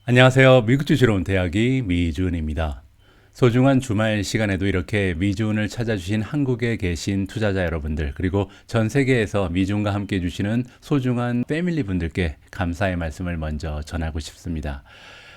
안녕하세요. 미국주식으로 은퇴하기 미주은입니다. 소중한 주말 시간에도 이렇게 미주은을 찾아주신 한국에 계신 투자자 여러분들, 그리고 전 세계에서 미주은과 함께 해주시는 소중한 패밀리 분들께 감사의 말씀을 먼저 전하고 싶습니다.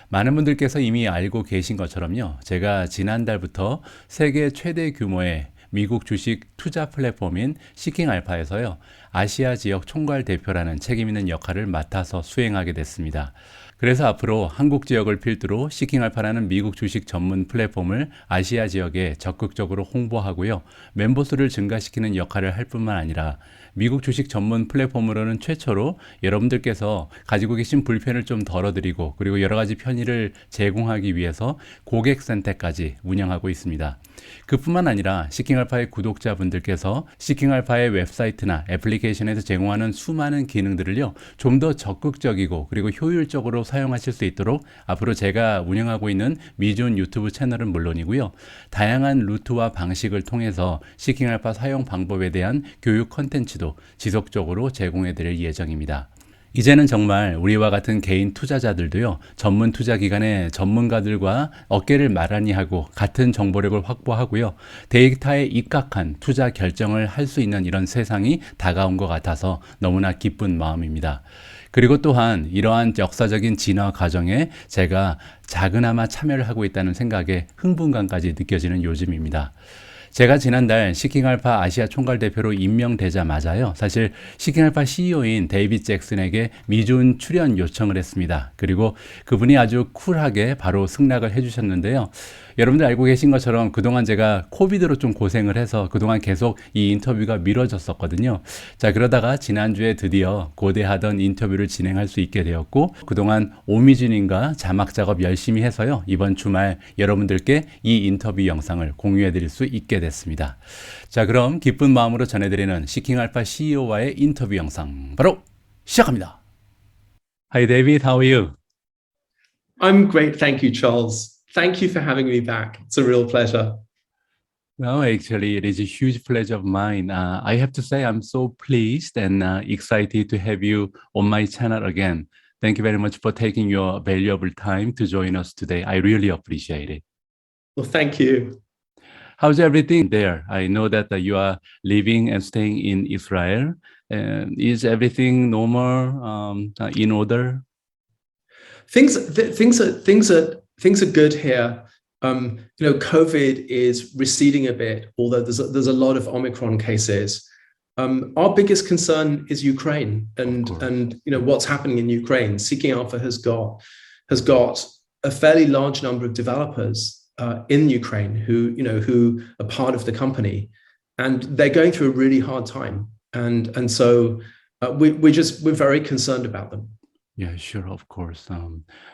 많은 분들께서 이미 알고 계신 것처럼요, 제가 지난달부터 세계 최대 규모의 미국 주식 투자 플랫폼인 시킹알파에서요, 아시아 지역 총괄 대표라는 책임 있는 역할을 맡아서 수행하게 됐습니다. 그래서 앞으로 한국 지역을 필두로 시킹알파라는 미국 주식 전문 플랫폼을 아시아 지역에 적극적으로 홍보하고요, 멤버 수를 증가시키는 역할을 할 뿐만 아니라 미국 주식 전문 플랫폼으로는 최초로 여러분들께서 가지고 계신 불편을 좀 덜어드리고, 그리고 여러 가지 편의를 제공하기 위해서 고객 선택까지 운영하고 있습니다. 그뿐만 아니라 시킹알파의 구독자분들께서 시킹알파의 웹사이트나 애플리케이션에서 제공하는 수많은 기능들을요, 좀 더 적극적이고 그리고 효율적으로 사용하실 수 있도록 앞으로 제가 운영하고 있는 미주은 유튜브 채널은 물론이고요, 다양한 루트와 방식을 통해서 시킹알파 사용 방법에 대한 교육 컨텐츠도 지속적으로 제공해 드릴 예정입니다. 이제는 정말 우리와 같은 개인 투자자들도요, 전문 투자 기관의 전문가들과 어깨를 나란히 하고 같은 정보력을 확보하고요, 데이터에 입각한 투자 결정을 할 수 있는 이런 세상이 다가온 것 같아서 너무나 기쁜 마음입니다. 그리고 또한 이러한 역사적인 진화 과정에 제가 작은아마 참여를 하고 있다는 생각에 흥분감까지 느껴지는 요즘입니다. 제가 지난달 시킹알파 아시아 총괄 대표로 임명되자마자요, 사실 시킹알파 CEO인 데이빗 잭슨에게 미주은 출연 요청을 했습니다. 그리고 그분이 아주 쿨하게 바로 승낙을 해주셨는데요. 여러분들 알고 계신 것처럼 그동안 제가 코비드로 좀 고생을 해서 그동안 계속 이 인터뷰가 미뤄졌었거든요. 자, 그러다가 지난주에 드디어 고대하던 인터뷰를 진행할 수 있게 되었고, 그동안 오미준님과 자막 작업 열심히 해서요, 이번 주말 여러분들께 이 인터뷰 영상을 공유해 드릴 수 있게 됐습니다. 자, 그럼 기쁜 마음으로 전해드리는 시킹알파 CEO와의 인터뷰 영상 바로 시작합니다. Hi David, how are you? I'm great, thank you, Charles. Thank you for having me back. It's a real pleasure. No, actually, it is a huge pleasure of mine. I have to say I'm so pleased and excited to have you on my channel again. Thank you very much for taking your valuable time to join us today. I really appreciate it. Well, thank you. How's everything there? I know that you are living and staying in Israel. Is everything normal, in order? Things are good here. COVID is receding a bit, although there's a lot of Omicron cases. Our biggest concern is Ukraine and what's happening in Ukraine. Seeking Alpha has got a fairly large number of developers in Ukraine who are part of the company, and they're going through a really hard time, and so we're very concerned about them. Yeah, sure, of course.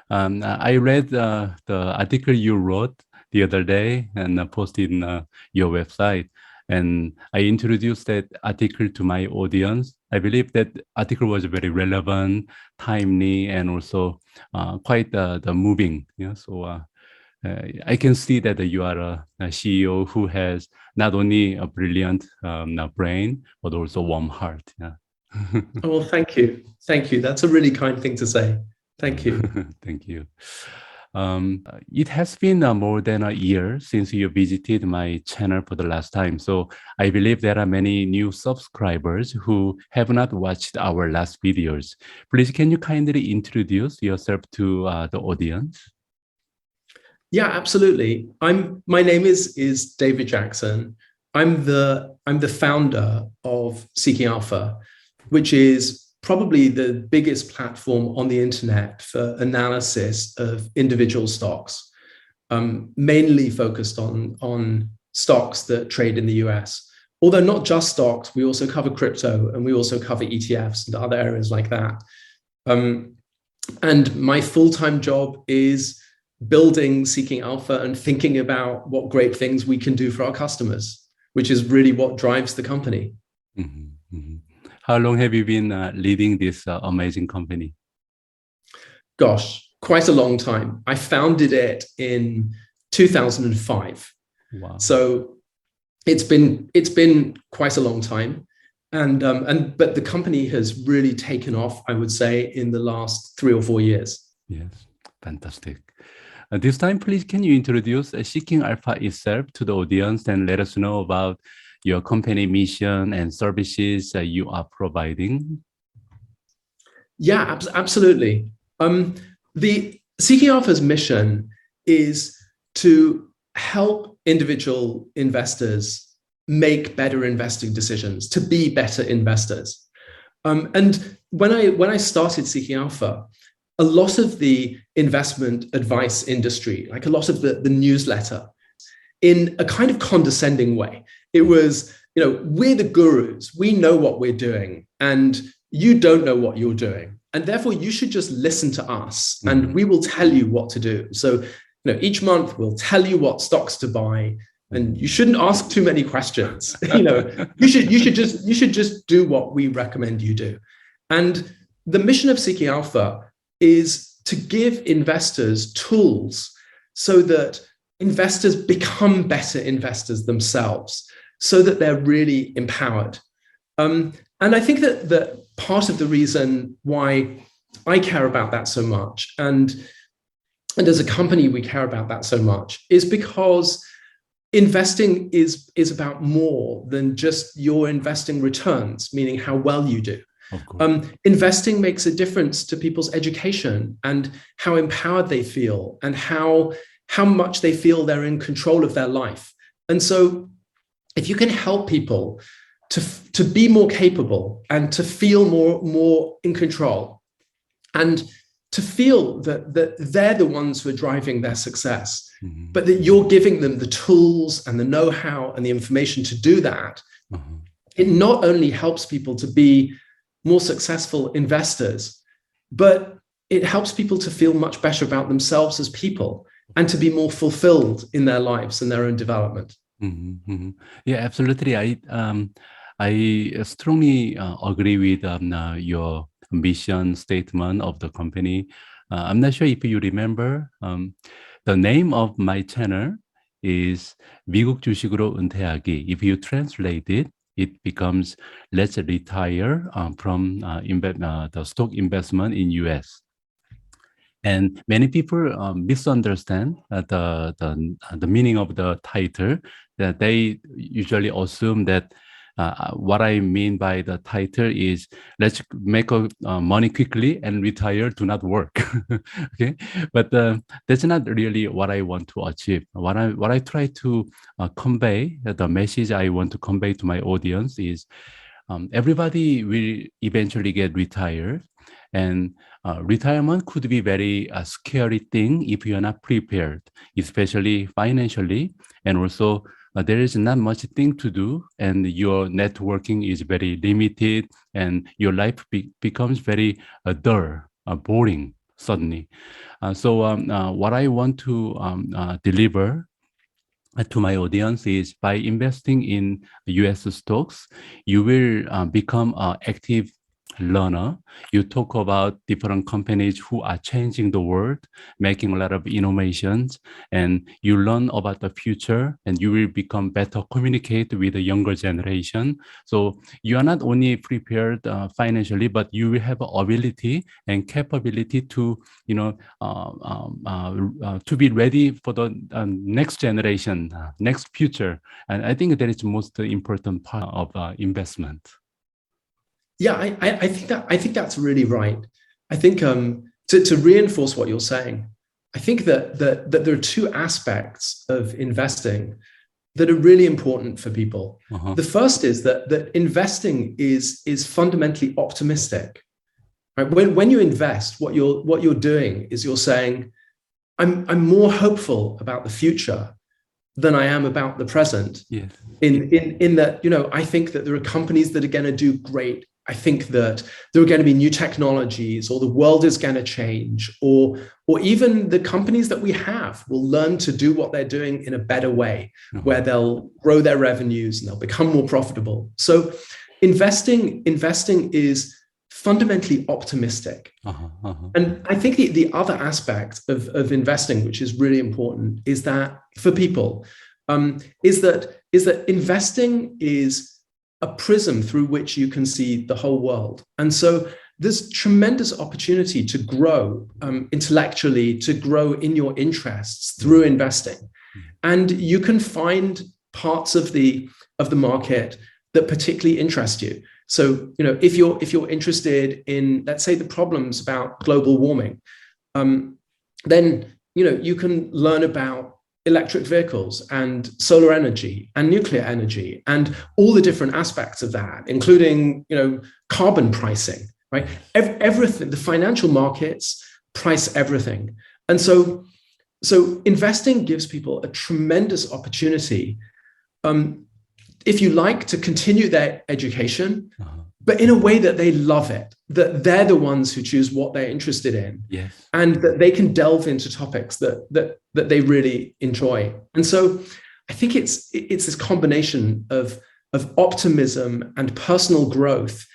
I read the article you wrote the other day and posted in your website, and I introduced that article to my audience. I believe that article was very relevant, timely, and also quite the moving. Yeah, so I can see that you are a CEO who has not only a brilliant brain but also warm heart. Yeah. Oh, well, thank you. Thank you. That's a really kind thing to say. Thank you. Thank you. It has been more than a year since you visited my channel for the last time. So I believe there are many new subscribers who have not watched our last videos. Please, can you kindly introduce yourself to the audience? Yeah, absolutely. My name is David Jackson. I'm the founder of Seeking Alpha, which is probably the biggest platform on the internet for analysis of individual stocks, mainly focused on stocks that trade in the US. Although not just stocks, we also cover crypto and we also cover ETFs and other areas like that. And my full-time job is building Seeking Alpha and thinking about what great things we can do for our customers, which is really what drives the company. Mm-hmm, mm-hmm. How long have you been leading this amazing company? Gosh, quite a long time. I founded it in 2005. Wow. So it's been quite a long time. But the company has really taken off, I would say, in the last 3 or 4 years. Yes. Fantastic. This time, please, can you introduce Seeking Alpha itself to the audience and let us know about your company mission and services you are providing? Yeah, absolutely. The Seeking Alpha's mission is to help individual investors make better investing decisions, to be better investors. And when I started Seeking Alpha, a lot of the investment advice industry, like a lot of the newsletter, in a kind of condescending way, it was, we're the gurus, we know what we're doing, and you don't know what you're doing. And therefore, you should just listen to us, and we will tell you what to do. So, each month we'll tell you what stocks to buy, and you shouldn't ask too many questions. You should just do what we recommend you do. And the mission of Seeking Alpha is to give investors tools so that investors become better investors themselves, so that they're really empowered. And I think that part of the reason why I care about that so much, and as a company we care about that so much, is because investing is about more than just your investing returns, meaning how well you do. Investing makes a difference to people's education and how empowered they feel and how much they feel they're in control of their life. And so if you can help people to be more capable and to feel more in control, and to feel that they're the ones who are driving their success, but that you're giving them the tools and the know-how and the information to do that, it not only helps people to be more successful investors, but it helps people to feel much better about themselves as people and to be more fulfilled in their lives and their own development. Yeah, absolutely. I strongly agree with your mission statement of the company. I'm not sure if you remember, the name of my channel is 미국주식으로 은퇴하기. If you translate it, it becomes let's retire from the stock investment in US. And many people misunderstand the meaning of the title. That they usually assume that what I mean by the title is let's make money quickly and retire, do not work. Okay, but that's not really what I want to achieve. What I try to convey, the message I want to convey to my audience is everybody will eventually get retired, and retirement could be very scary thing if you are not prepared, especially financially, and also there is not much thing to do, and your networking is very limited, and your life becomes very dull, boring suddenly. So what I want to deliver to my audience is by investing in US stocks, you will become an active learner. You talk about different companies who are changing the world, making a lot of innovations, and you learn about the future, and you will become better communicate with the younger generation. So you are not only prepared financially, but you will have ability and capability to, to be ready for the next generation, next future. And I think that is the most important part of investment. Yeah, I think that's really right. I think to reinforce what you're saying, I think that there are two aspects of investing that are really important for people. The first is that investing is fundamentally optimistic. Right? When you invest, what you're doing is you're saying, I'm more hopeful about the future than I am about the present. Yes. In that, I think that there are companies that are going to do great. I think that there are going to be new technologies, or the world is going to change, or even the companies that we have will learn to do what they're doing in a better way, where they'll grow their revenues and they'll become more profitable. So investing is fundamentally optimistic. And I think the other aspect of investing, which is really important, is that for people, is that investing is a prism through which you can see the whole world. And so there's tremendous opportunity to grow intellectually, to grow in your interests through investing. And you can find parts of the market that particularly interest you. So, if you're interested in, let's say, the problems about global warming, then you can learn about electric vehicles and solar energy and nuclear energy and all the different aspects of that, including carbon pricing, right? Everything, the financial markets price everything. And so investing gives people a tremendous opportunity, if you like, to continue their education, but in a way that they love it, that they're the ones who choose what they're interested in, Yes. and that they can delve into topics that they really enjoy. And so I think it's this combination of optimism and personal growth,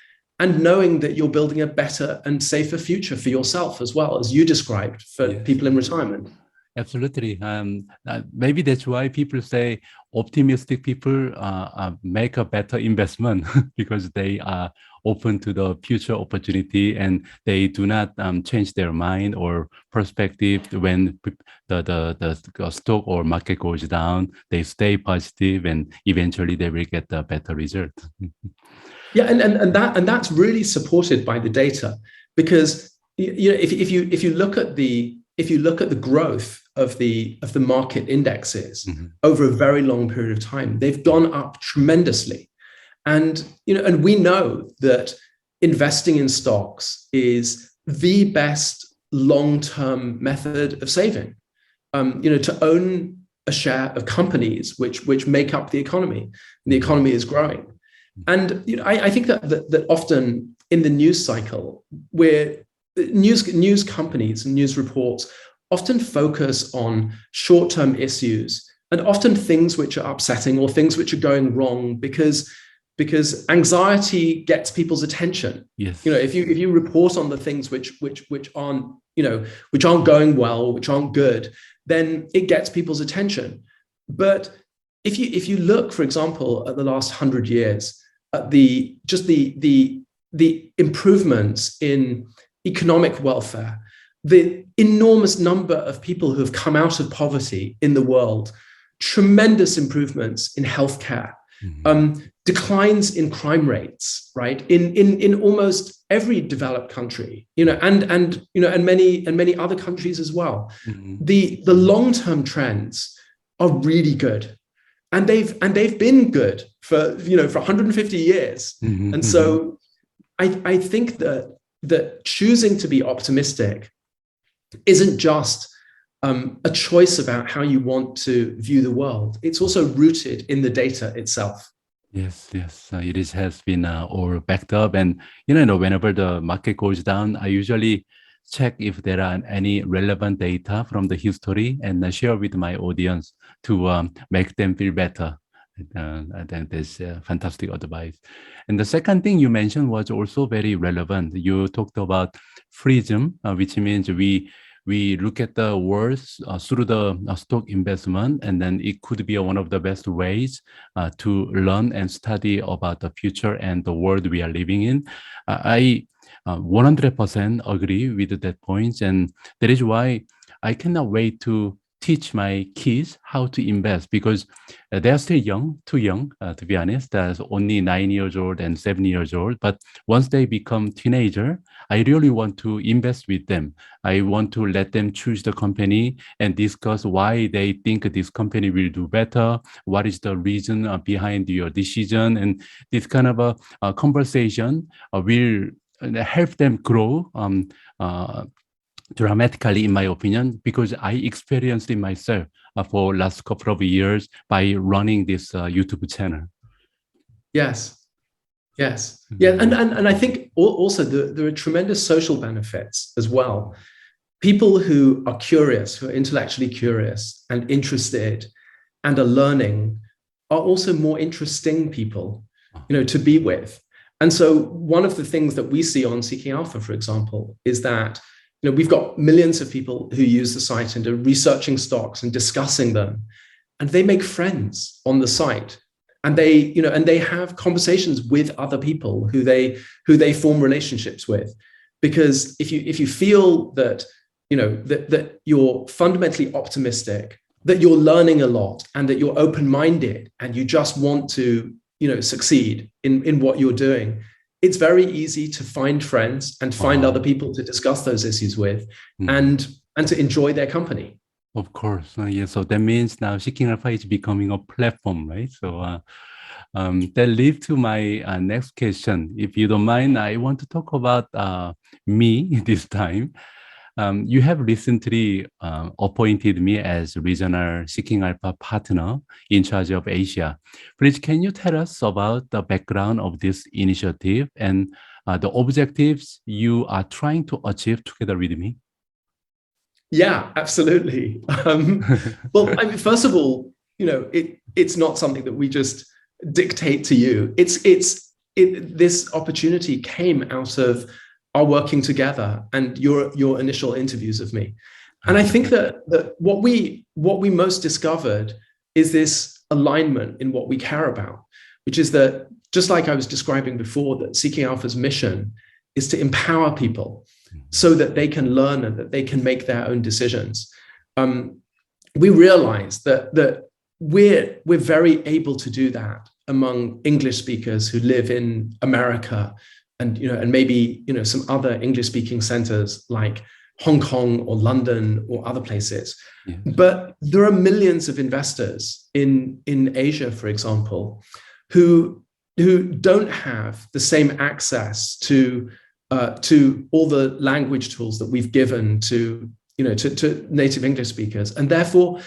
and knowing that you're building a better and safer future for yourself as well, as you described, for people in retirement. Absolutely. Maybe that's why people say optimistic people make a better investment because they are open to the future opportunity and they do not change their mind or perspective when the stock or market goes down. They stay positive and eventually they will get a better result. Yeah, and that's really supported by the data, because if you look at the growth of the market indexes over a very long period of time, they've gone up tremendously. And we know that investing in stocks is the best long-term method of saving. To own a share of companies which make up the economy, and the economy is growing. And I think that often in the news cycle, where news companies and news reports often focus on short-term issues and often things which are upsetting or things which are going wrong, because anxiety gets people's attention. Yes. If you report on the things which aren't going well, which aren't good, then it gets people's attention. But if you look, for example, at the last 100 years, at the improvements in economic welfare, the enormous number of people who have come out of poverty in the world, tremendous improvements in healthcare, declines in crime rates, right? In almost every developed country, and many other countries as well. The long-term trends are really good. And they've been good for 150 years. And so I think that choosing to be optimistic isn't just a choice about how you want to view the world. It's also rooted in the data itself. Yes. It has been all backed up. And, whenever the market goes down, I usually check if there are any relevant data from the history and share with my audience to make them feel better. I think that's fantastic advice. And the second thing you mentioned was also very relevant. You talked about freedom, which means we look at the world through the stock investment, and then it could be one of the best ways to learn and study about the future and the world we are living in. I 100% agree with that point, and that is why I cannot wait to teach my kids how to invest, because they are still too young, to be honest. That's only 9 years old and 7 years old. But once they become teenager, I really want to invest with them. I want to let them choose the company and discuss why they think this company will do better. What is the reason behind your decision? And this kind of a conversation will help them grow dramatically, in my opinion, because I experienced it myself for last couple of years by running this YouTube channel. Yes. Yeah, and I think also there are tremendous social benefits as well. People who are curious, who are intellectually curious and interested and are learning, are also more interesting people, to be with. And so one of the things that we see on Seeking Alpha, for example, is that we've got millions of people who use the site and are researching stocks and discussing them, and they make friends on the site. and they have conversations with other people who they form relationships with. Because if you feel that that you're fundamentally optimistic, that you're learning a lot, and that you're open-minded, and you just want to succeed in what you're doing, it's very easy to find friends and find other people to discuss those issues with, and to enjoy their company. Of course, yes. So that means now 시킹알파 is becoming a platform, right? So that leads to my next question. If you don't mind, I want to talk about me this time. You have recently appointed me as regional 시킹알파 partner in charge of Asia. Please, can you tell us about the background of this initiative and the objectives you are trying to achieve together with me? Yeah, absolutely. Well, I mean, first of all, it's not something that we just dictate to you. This opportunity came out of our working together and your initial interviews of me. And I think that what we most discovered is this alignment in what we care about, which is that, just like I was describing before, that Seeking Alpha's mission is to empower people so that they can learn and that they can make their own decisions. We realize that we're very able to do that among English speakers who live in America, and maybe some other English-speaking centers like Hong Kong or London or other places. Yes. But there are millions of investors in Asia, for example, who don't have the same access to all the language tools that we've given to native English speakers, and therefore,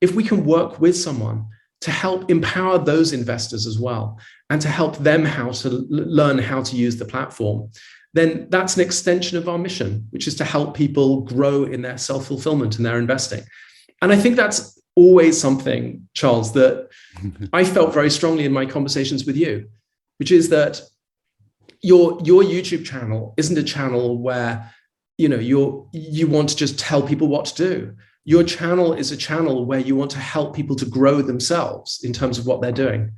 if we can work with someone to help empower those investors as well, and to help them learn how to use the platform, then that's an extension of our mission, which is to help people grow in their self-fulfillment and their investing. And I think that's always something, Charles, that I felt very strongly in my conversations with you, which is that your YouTube channel isn't a channel where you want to just tell people what to do. Your channel is a channel where you want to help people to grow themselves in terms of what they're doing.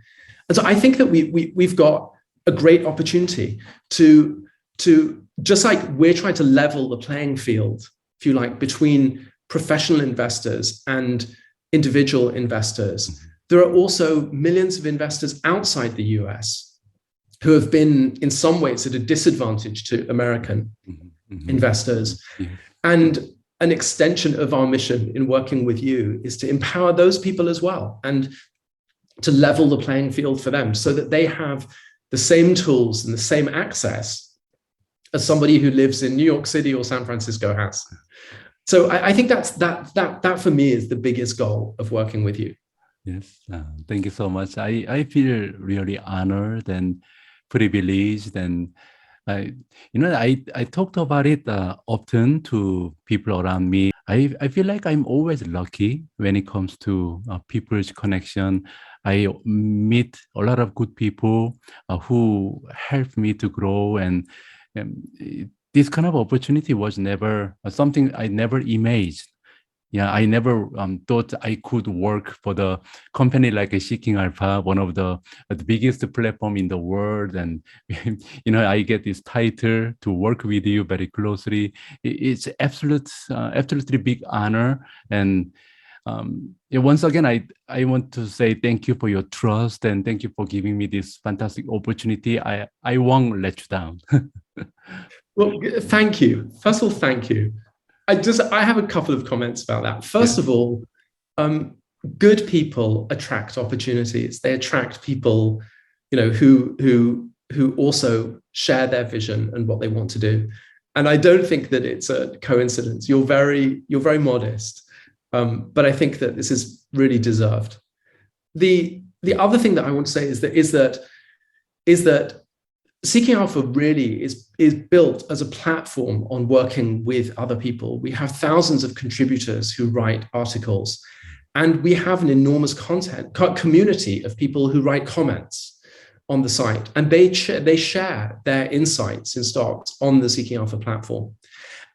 And so I think that we've got a great opportunity to just like we're trying to level the playing field, if you like, between professional investors and individual investors. There are also millions of investors outside the US who have been in some ways at a disadvantage to American investors. And an extension of our mission in working with you is to empower those people as well, and to level the playing field for them so that they have the same tools and the same access as somebody who lives in New York City or San Francisco has. So I think that for me is the biggest goal of working with you. Yes, thank you so much. I feel really honored and privileged, and I talked about it often to people around me. I feel like I'm always lucky when it comes to people's connection. I meet a lot of good people who help me to grow, and this kind of opportunity was never something I never imagined. Yeah, I never thought I could work for the company like a Shiking-alpa, one of the biggest platform in the world, and I get this title to work with you very closely. It's absolutely big honor, and once again, I want to say thank you for your trust, and thank you for giving me this fantastic opportunity. I won't let you down. Well, thank you. First of all, thank you. I have a couple of comments about that. First of all, good people attract opportunities. They attract people, who also share their vision and what they want to do. And I don't think that it's a coincidence. You're very modest, but I think that this is really deserved. The other thing that I want to say is that Seeking Alpha really is built as a platform on working with other people. We have thousands of contributors who write articles, and we have an enormous community of people who write comments on the site, and they share their insights in stocks on the Seeking Alpha platform.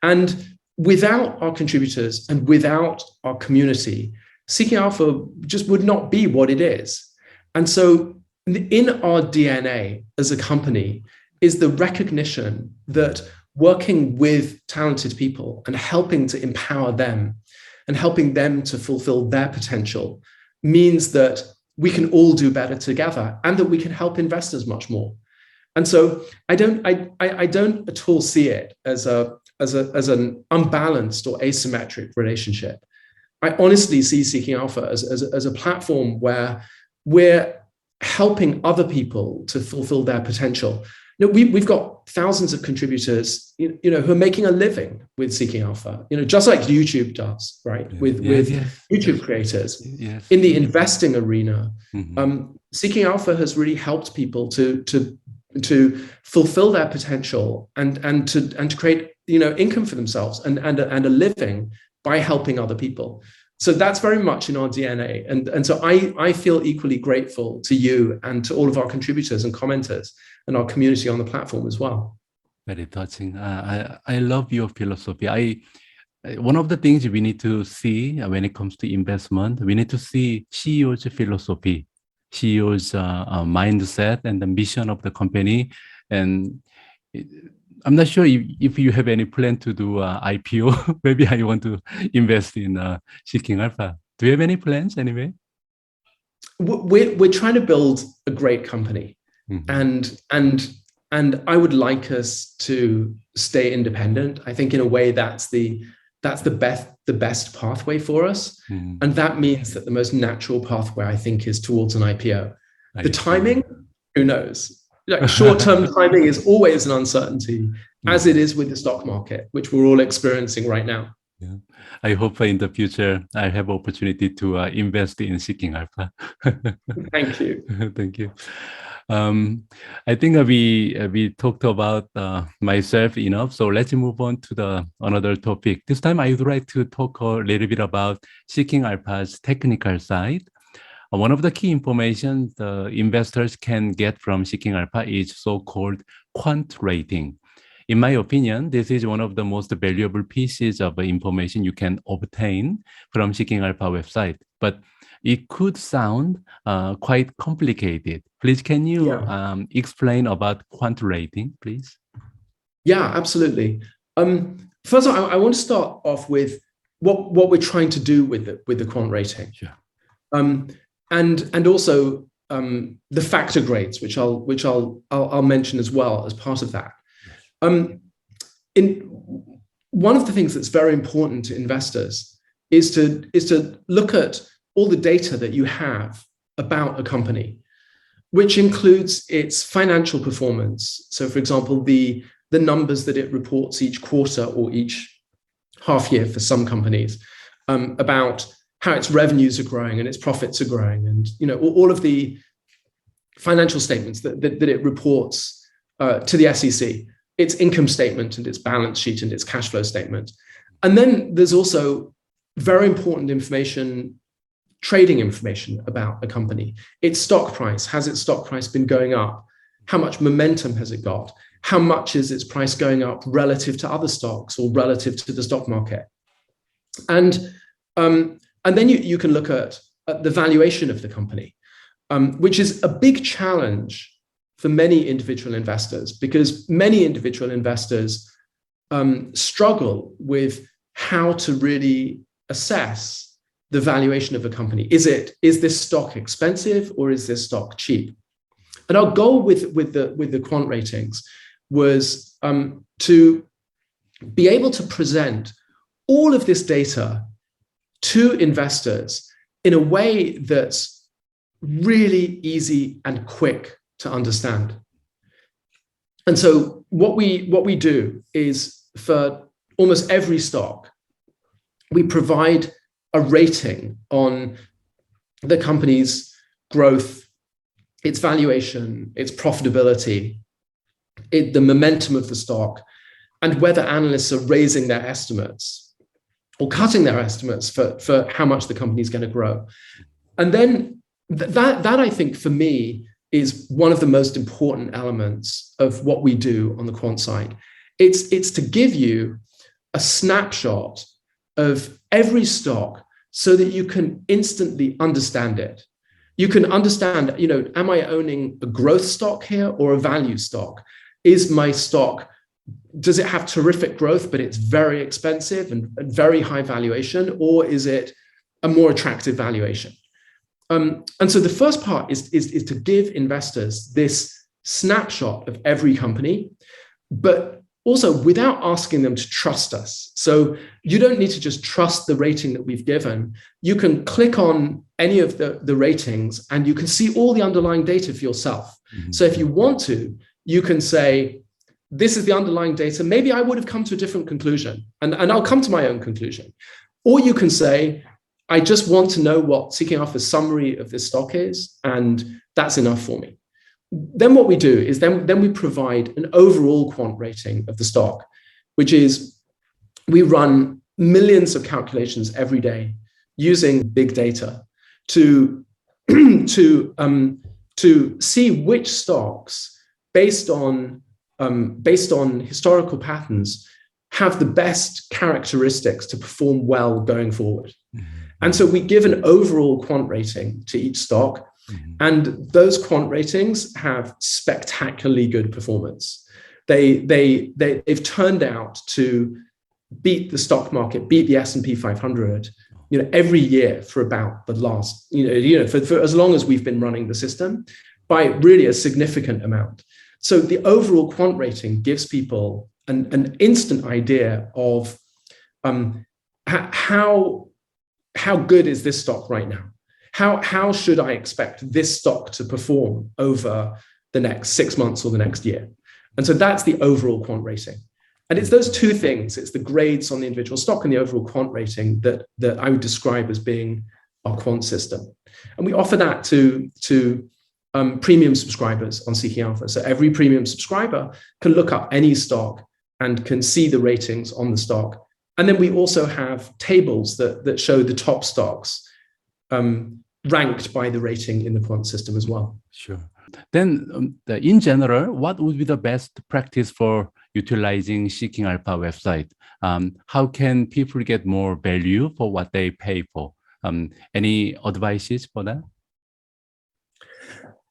And without our contributors and without our community, Seeking Alpha just would not be what it is. And so in our DNA as a company is the recognition that working with talented people and helping to empower them and helping them to fulfill their potential means that we can all do better together and that we can help investors much more. And so I don't at all see it as an unbalanced or asymmetric relationship. I honestly see Seeking Alpha as a platform where we're helping other people to fulfill their potential. We've got thousands of contributors, who are making a living with Seeking Alpha, just like YouTube does, right? With YouTube creators. Yes. In the investing arena, Mm-hmm. Seeking Alpha has really helped people to fulfill their potential and to create, income for themselves and a living by helping other people. So that's very much in our DNA. And so I feel equally grateful to you and to all of our contributors and commenters and our community on the platform as well. Very touching. I love your philosophy. One of the things we need to see when it comes to investment, we need to see CEO's philosophy, CEO's mindset and the mission of the company. And I'm not sure if you have any plan to do IPO. Maybe I want to invest in Seeking Alpha. Do you have any plans anyway? We're trying to build a great company, mm-hmm. and I would like us to stay independent. I think in a way that's the best pathway for us, mm-hmm. and that means that the most natural pathway I think is towards an IPO. The timing, who knows? Like short-term timing is always an uncertainty, as it is with the stock market, which we're all experiencing right now. Yeah. I hope in the future I have opportunity to invest in Seeking Alpha. Thank you. Thank you. I think we talked about myself enough, so let's move on to another topic. This time I would like to talk a little bit about Seeking Alpha's technical side. One of the key information the investors can get from Seeking Alpha is so-called Quant Rating. In my opinion, this is one of the most valuable pieces of information you can obtain from Seeking Alpha website, but it could sound quite complicated. Please, can you explain about Quant Rating, please? Yeah, absolutely. First of all, I want to start off with what we're trying to do with the Quant Rating. Sure. And also the factor grades, which I'll mention as well as part of that. In one of the things that's very important to investors is to look at all the data that you have about a company, which includes its financial performance. So, for example, the numbers that it reports each quarter or each half year for some companies, about how its revenues are growing and its profits are growing, and all of the financial statements that it reports to the SEC, its income statement and its balance sheet and its cash flow statement. And then there's also very important information, trading information about a company. Its stock price. Has its stock price been going up? How much momentum has it got? How much is its price going up relative to other stocks or relative to the stock market? And then you can look at the valuation of the company, which is a big challenge for many individual investors, because many individual investors struggle with how to really assess the valuation of a company. Is this stock expensive or is this stock cheap? And our goal with the Quant Ratings was to be able to present all of this data to investors in a way that's really easy and quick to understand. And so what we do is, for almost every stock, we provide a rating on the company's growth, its valuation, its profitability, the momentum of the stock, and whether analysts are raising their estimates or cutting their estimates for how much the company is going to grow. And then that I think, for me, is one of the most important elements of what we do on the quant side. It's to give you a snapshot of every stock so that you can instantly understand it. You can understand, am I owning a growth stock here or a value stock? Is my stock, does it have terrific growth, but it's very expensive and very high valuation, or is it a more attractive valuation? And so the first part is to give investors this snapshot of every company, but also without asking them to trust us. So you don't need to just trust the rating that we've given. You can click on any of the ratings and you can see all the underlying data for yourself. Mm-hmm. So if you want to, you can say, this is the underlying data. Maybe I would have come to a different conclusion, and I'll come to my own conclusion. Or you can say, I just want to know what Seeking Alpha's summary of this stock is, and that's enough for me. Then what we do is then we provide an overall quant rating of the stock, which is we run millions of calculations every day using big data to see which stocks, based on historical patterns, have the best characteristics to perform well going forward. Mm-hmm. And so we give an overall quant rating to each stock. Mm-hmm. And those quant ratings have spectacularly good performance. They've turned out to beat the stock market, beat the S&P 500, every year for about the last, for as long as we've been running the system, by really a significant amount. So the overall quant rating gives people an instant idea of how good is this stock right now. How should I expect this stock to perform over the next 6 months or the next year? And so that's the overall quant rating. And it's those two things. It's the grades on the individual stock and the overall quant rating that I would describe as being our quant system. And we offer that to premium subscribers on Seeking Alpha. So every premium subscriber can look up any stock and can see the ratings on the stock. And then we also have tables that show the top stocks ranked by the rating in the quant system as well. Sure. Then in general, what would be the best practice for utilizing Seeking Alpha website? How can people get more value for what they pay for? Any advices for that?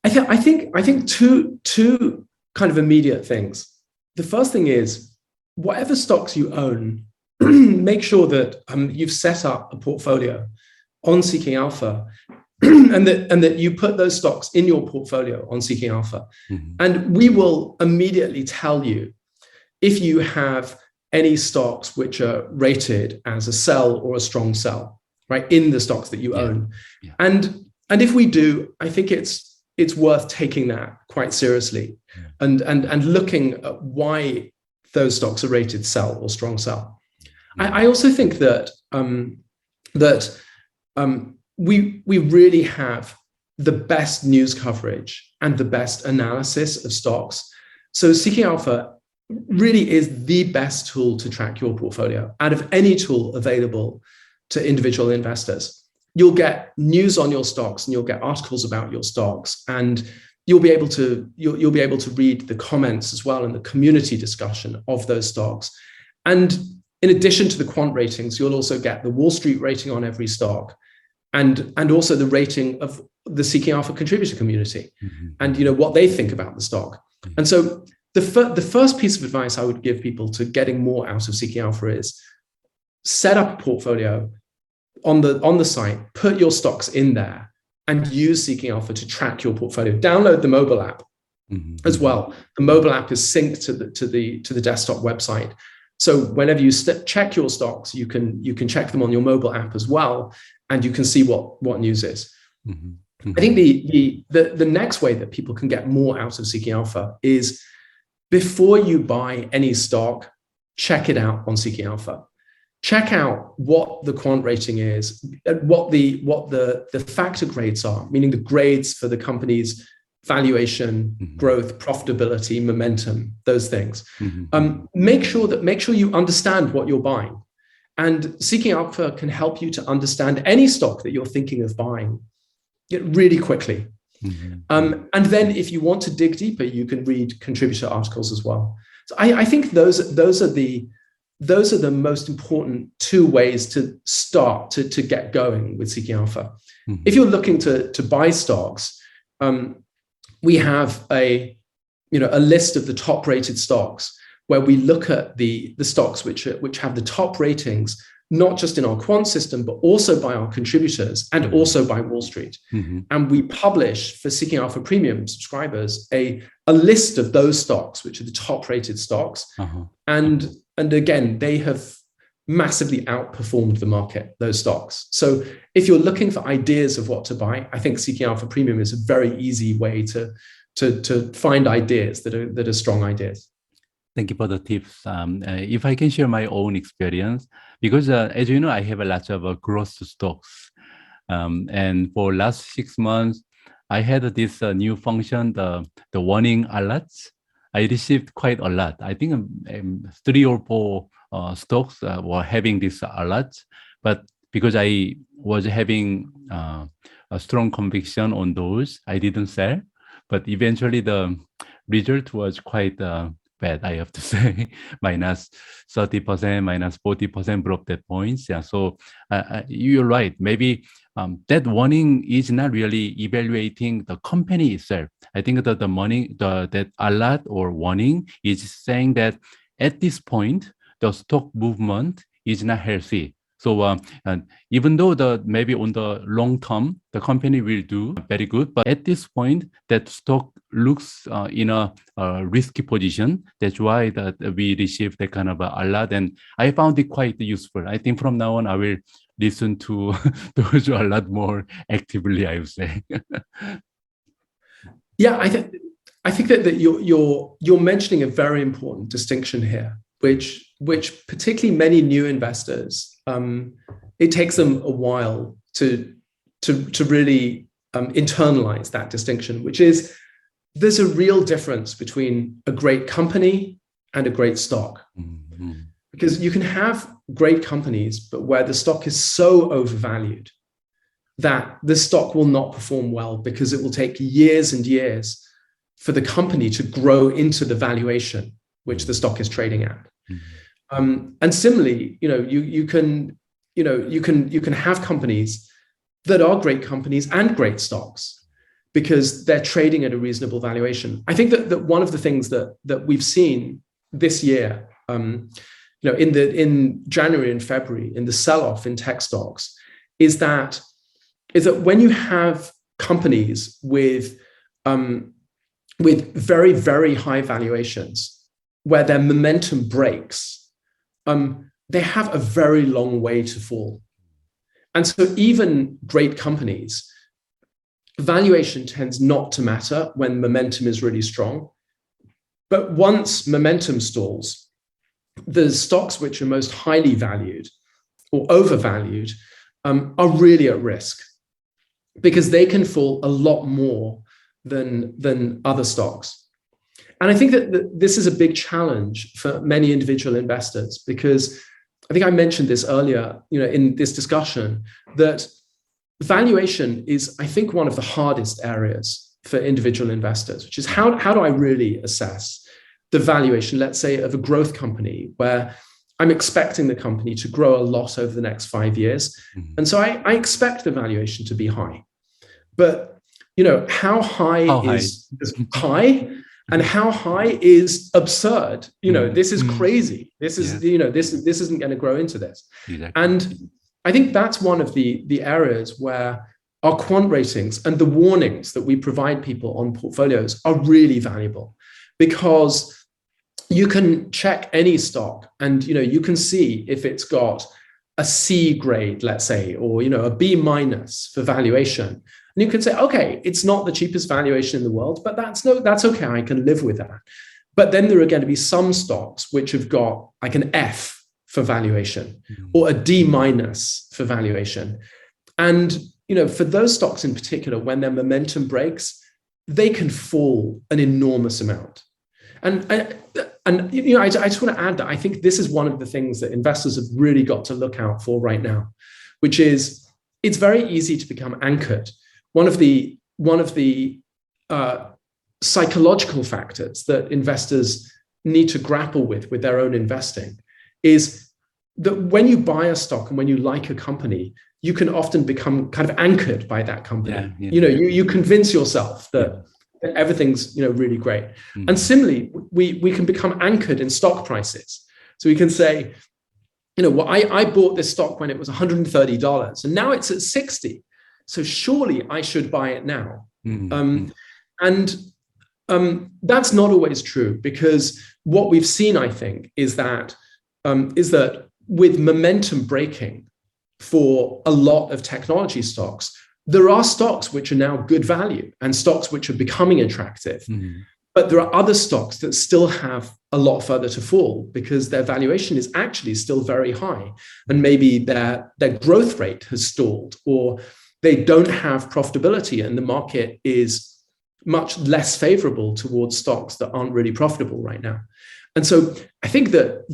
I think two kind of immediate things. The first thing is, whatever stocks you own, make sure that you've set up a portfolio on Seeking Alpha, and that you put those stocks in your portfolio on Seeking Alpha. Mm-hmm. And we will immediately tell you if you have any stocks which are rated as a sell or a strong sell, right, in the stocks that you own. Yeah. And if we do, I think it's worth taking that quite seriously, and looking at why those stocks are rated sell or strong sell. I also think that we really have the best news coverage and the best analysis of stocks. So Seeking Alpha really is the best tool to track your portfolio out of any tool available to individual investors. You'll get news on your stocks and you'll get articles about your stocks, and you'll be able to read the comments as well and the community discussion of those stocks. And in addition to the quant ratings, you'll also get the Wall Street rating on every stock, and also the rating of the Seeking Alpha contributor community, mm-hmm. and what they think about the stock. Mm-hmm. And so the first piece of advice I would give people to getting more out of Seeking Alpha is set up a portfolio on the site, put your stocks in there, and use Seeking Alpha to track your portfolio. Download the mobile app, mm-hmm. as well. The mobile app is synced to the desktop website. So whenever you check your stocks, you can check them on your mobile app as well, and you can see what news is. Mm-hmm. Mm-hmm. I think the next way that people can get more out of Seeking Alpha is, before you buy any stock, check it out on Seeking Alpha. Check out what the quant rating is, what the factor grades are, meaning the grades for the company's valuation, mm-hmm. growth, profitability, momentum, those things. Mm-hmm. Make sure you understand what you're buying. And Seeking Alpha can help you to understand any stock that you're thinking of buying really quickly. Mm-hmm. And then if you want to dig deeper, you can read contributor articles as well. So I think those are the those are the most important two ways to start to get going with Seeking Alpha. Mm-hmm. If you're looking to buy stocks, we have a list of the top rated stocks where we look at the stocks which have the top ratings, not just in our quant system, but also by our contributors and also by Wall Street. Mm-hmm. And we publish for Seeking Alpha Premium subscribers a list of those stocks, which are the top rated stocks. Uh-huh. And again, they have massively outperformed the market, those stocks. So if you're looking for ideas of what to buy, I think Seeking Alpha Premium is a very easy way to find ideas that are strong ideas. Thank you for the tips. If I can share my own experience, because as you know, I have a lot of growth stocks. And for last 6 months, I had this new function, the warning alerts. I received quite a lot. I think 3 or 4 stocks were having this alert. But because I was having a strong conviction on those, I didn't sell. But eventually the result was quite bad, I have to say. minus 30%, minus 40% broke that points. Yeah, so you're right. Maybe that warning is not really evaluating the company itself. I think that that alert or warning is saying that at this point, the stock movement is not healthy. So even though maybe on the long term, the company will do very good, but at this point, that stock looks in a risky position. That's why that we received that kind of alert, and I found it quite useful. I think from now on, I will listen to those a lot more actively, I would say. Yeah, I think that you're mentioning a very important distinction here, which particularly many new investors, it takes them a while to really internalize that distinction, which is there's a real difference between a great company and a great stock. Mm-hmm. Because you can have great companies, but where the stock is so overvalued that the stock will not perform well because it will take years and years for the company to grow into the valuation which the stock is trading at. Mm-hmm. And similarly, you can have companies that are great companies and great stocks because they're trading at a reasonable valuation. I think that one of the things that we've seen this year, in January and February, in the sell-off in tech stocks, is that when you have companies with very, very high valuations, where their momentum breaks, they have a very long way to fall. And so even great companies, valuation tends not to matter when momentum is really strong. But once momentum stalls, the stocks which are most highly valued or overvalued are really at risk because they can fall a lot more than other stocks. And I think that this is a big challenge for many individual investors because I think I mentioned this earlier, in this discussion, that valuation is, I think, one of the hardest areas for individual investors, which is how do I really assess the valuation, let's say, of a growth company where I'm expecting the company to grow a lot over the next 5 years. Mm-hmm. And so I expect the valuation to be high. But, how high is high? And how high is absurd? This is crazy. This is, this isn't going to grow into this. Exactly. And I think that's one of the areas where our quant ratings and the warnings that we provide people on portfolios are really valuable because you can check any stock and, you can see if it's got a C grade, let's say, or, a B minus for valuation. And you can say, okay, it's not the cheapest valuation in the world, but that's okay. I can live with that. But then there are going to be some stocks which have got like an F for valuation or a D minus for valuation. And, for those stocks in particular, when their momentum breaks, they can fall an enormous amount. And I just want to add that I think this is one of the things that investors have really got to look out for right now, which is it's very easy to become anchored. One of the psychological factors that investors need to grapple with their own investing is that when you buy a stock and when you like a company, you can often become kind of anchored by that company. You convince yourself that everything's really great. And similarly, we can become anchored in stock prices. So we can say, I bought this stock when it was $130 and now it's at 60. So surely I should buy it now. That's not always true, because what we've seen, I think, is that with momentum breaking for a lot of technology stocks, there are stocks which are now good value and stocks which are becoming attractive. But there are other stocks that still have a lot further to fall because their valuation is actually still very high. And maybe their growth rate has stalled, or they don't have profitability and the market is much less favorable towards stocks that aren't really profitable right now. And so I think that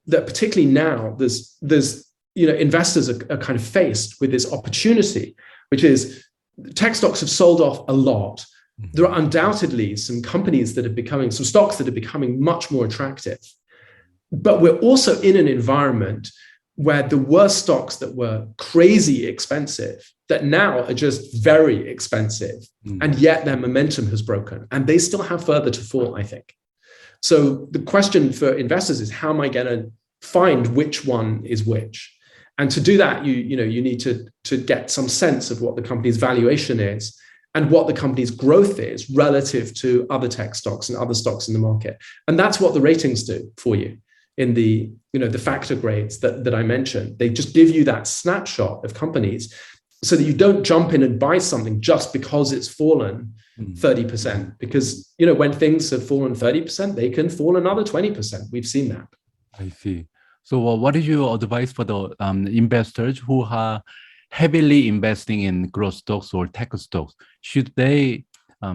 particularly now there's investors are kind of faced with this opportunity, which is tech stocks have sold off a lot. There are undoubtedly some stocks that are becoming much more attractive. But we're also in an environment where there were stocks that were crazy expensive that now are just very expensive, and yet their momentum has broken and they still have further to fall, I think. So the question for investors is, how am I going to find which one is which? And to do that, you need to get some sense of what the company's valuation is and what the company's growth is relative to other tech stocks and other stocks in the market. And that's what the ratings do for you in the factor grades that I mentioned. They just give you that snapshot of companies so that you don't jump in and buy something just because it's fallen 30%. Because, when things have fallen 30%, they can fall another 20%. We've seen that. I see. So what is your advice for the investors who are heavily investing in growth stocks or tech stocks? Should they,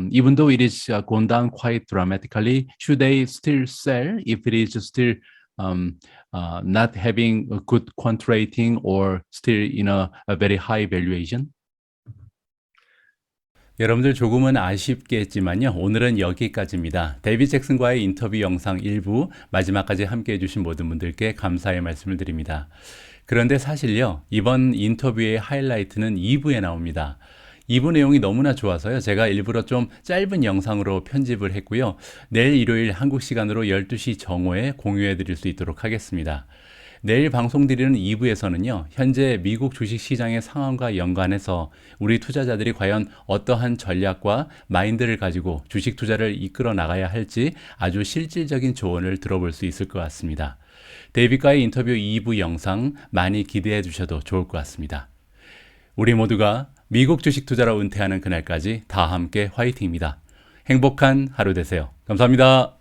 even though it is gone down quite dramatically, should they still sell if it is still not having a good quant rating or still in a very high valuation? 여러분들 조금은 아쉽겠지만요. 오늘은 여기까지입니다. 데이빗 잭슨과의 인터뷰 영상 일부 마지막까지 함께해 주신 모든 분들께 감사의 말씀을 드립니다. 그런데 사실요. 이번 인터뷰의 하이라이트는 2부에 나옵니다. 2부 내용이 너무나 좋아서요. 제가 일부러 좀 짧은 영상으로 편집을 했고요. 내일 일요일 한국 시간으로 12시 정오에 공유해 드릴 수 있도록 하겠습니다. 내일 방송드리는 2부에서는요. 현재 미국 주식시장의 상황과 연관해서 우리 투자자들이 과연 어떠한 전략과 마인드를 가지고 주식 투자를 이끌어 나가야 할지 아주 실질적인 조언을 들어볼 수 있을 것 같습니다. 데이빗과의 인터뷰 2부 영상 많이 기대해 주셔도 좋을 것 같습니다. 우리 모두가 미국 주식 투자로 은퇴하는 그날까지 다 함께 화이팅입니다. 행복한 하루 되세요. 감사합니다.